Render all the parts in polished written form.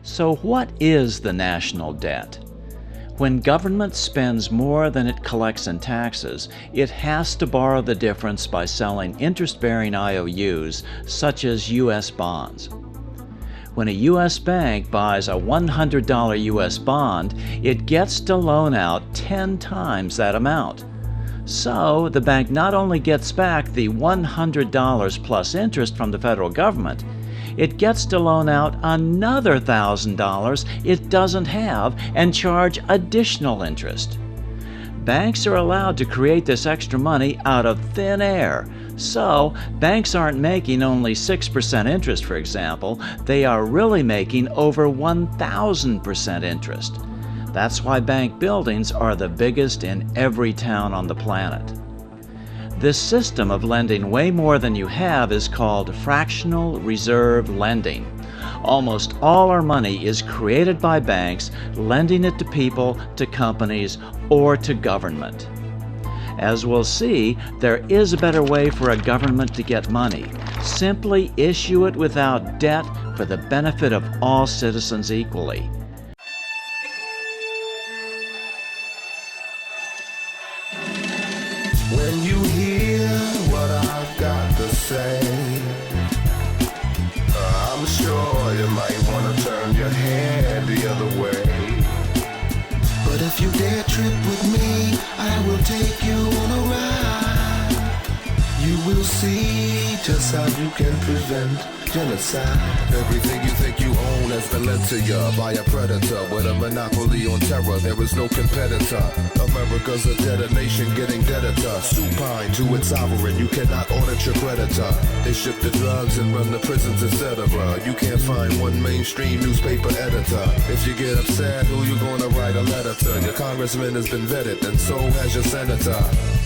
So what is the national debt? When government spends more than it collects in taxes, it has to borrow the difference by selling interest-bearing IOUs, such as U.S. bonds. When a U.S. bank buys a $100 U.S. bond, it gets to loan out 10 times that amount. So the bank not only gets back the $100 plus interest from the federal government, it gets to loan out another $1,000 it doesn't have and charge additional interest. Banks are allowed to create this extra money out of thin air. So, banks aren't making only 6% interest, for example. They are really making over 1,000% interest. That's why bank buildings are the biggest in every town on the planet. This system of lending way more than you have is called fractional reserve lending. Almost all our money is created by banks, lending it to people, to companies, or to government. As we'll see, there is a better way for a government to get money. Simply issue it without debt for the benefit of all citizens equally. When you hear what I've got to say, I'm sure you might want to turn your head the other way. But if you dare trip with me, I will take you on a ride. You will see just how you can prevent genocide. Everything you think you own has been lent to you by a predator with a monopoly on terror. There is no competitor. America's a detonation, getting deader. Supine to its sovereign, you cannot audit your creditor. They ship the drugs and run the prisons, etc. You can't find one mainstream newspaper editor. If you get upset, who you gonna write a letter to? Your congressman has been vetted, and so has your senator.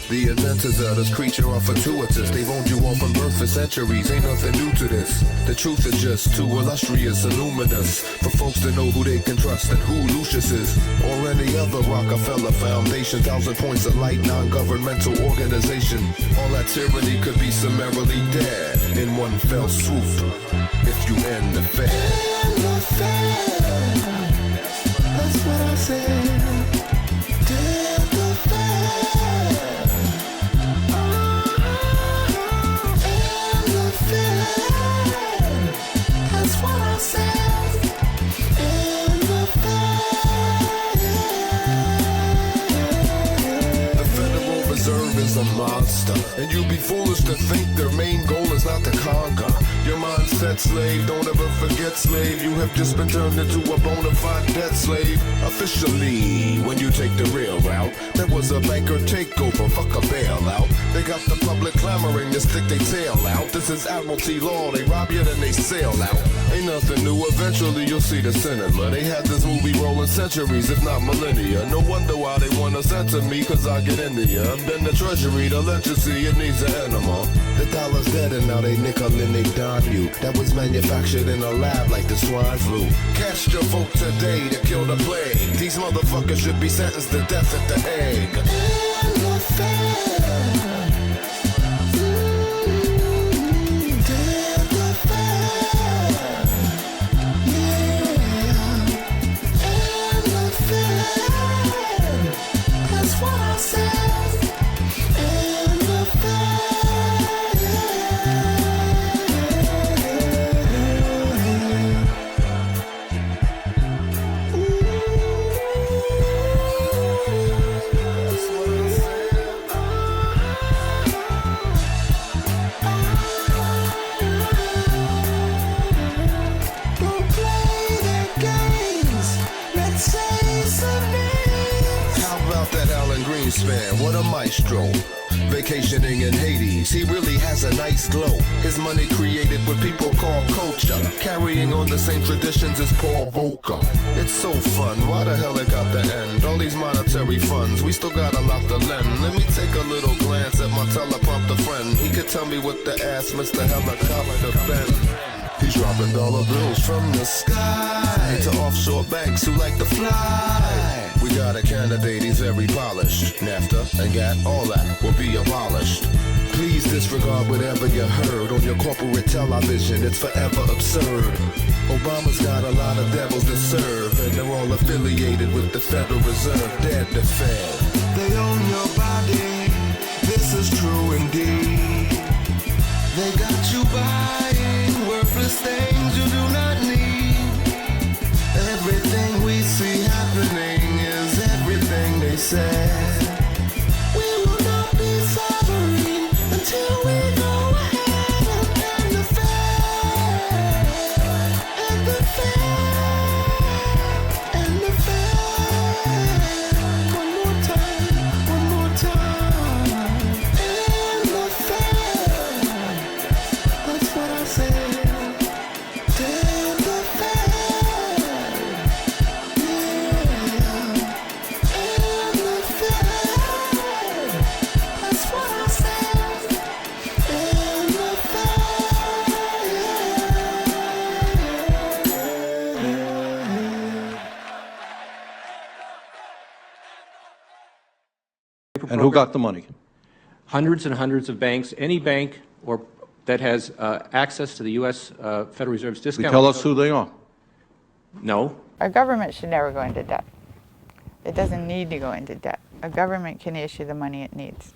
The inventors of this creature are fortuitous. They've owned you all from birth for centuries. Ain't nothing new to this. The truth is just too illustrious and luminous for folks to know who they can trust and who Lucius is, or any other Rockefeller Foundation. 1,000 points of light, non-governmental organization. All that tyranny could be summarily dead in one fell swoop if you end the Fed. End the Fed. That's what I said. End the Fed. Is a monster, and you'd be foolish to think their main goal is not to conquer. Your mindset, slave, don't ever forget, slave. You have just been turned into a bona fide debt slave. Officially, when you take the real route, there was a banker takeover, fuck a bailout. They got the public clamoring to stick their tail out. This is admiralty law, they rob you then they sail out. Ain't nothing new, eventually you'll see the cinema. They had this movie rolling centuries, if not millennia. No wonder why they wanna censor me, cause I get into ya. I've been the treasury, the legacy, it needs an animal. The dollar's dead and now they nickel and they dime you. That was manufactured in a lab like the swine flu. Cast your vote today to kill the plague. These motherfuckers should be sentenced to death at the Hague. In the Fed. What a maestro, vacationing in Hades. He really has a nice glow. His money created what people call culture, carrying on the same traditions as Paul Volcker. It's so fun, why the hell it got to end? All these monetary funds, we still got a lot to lend. Let me take a little glance at my teleprompter friend. He could tell me what to ask Mr. Helicopter Ben. He's dropping dollar bills from the sky to offshore banks who like to fly. We got a candidate, he's very polished. NAFTA and GATT, all that will be abolished. Please disregard whatever you heard on your corporate television. It's forever absurd. Obama's got a lot of devils to serve, and they're all affiliated with the Federal Reserve. Dead to Fed. They own your body. This is true indeed. They got you buying worthless things you do not need. Everything we see happening is everything they said. We will not be sovereign until we go ahead and the Fed, and the Fed, and the Fed. One more time, one more time. And the Fed. That's what I said. Damn the Fed. Yeah. And the Fed. That's what I said. And the Fed. And who got the money? Hundreds and hundreds of banks, any bank or that has access to the U.S. Federal Reserve's You discount. tell us who they are. No. Our government should never go into debt. It doesn't need to go into debt. A government can issue the money it needs.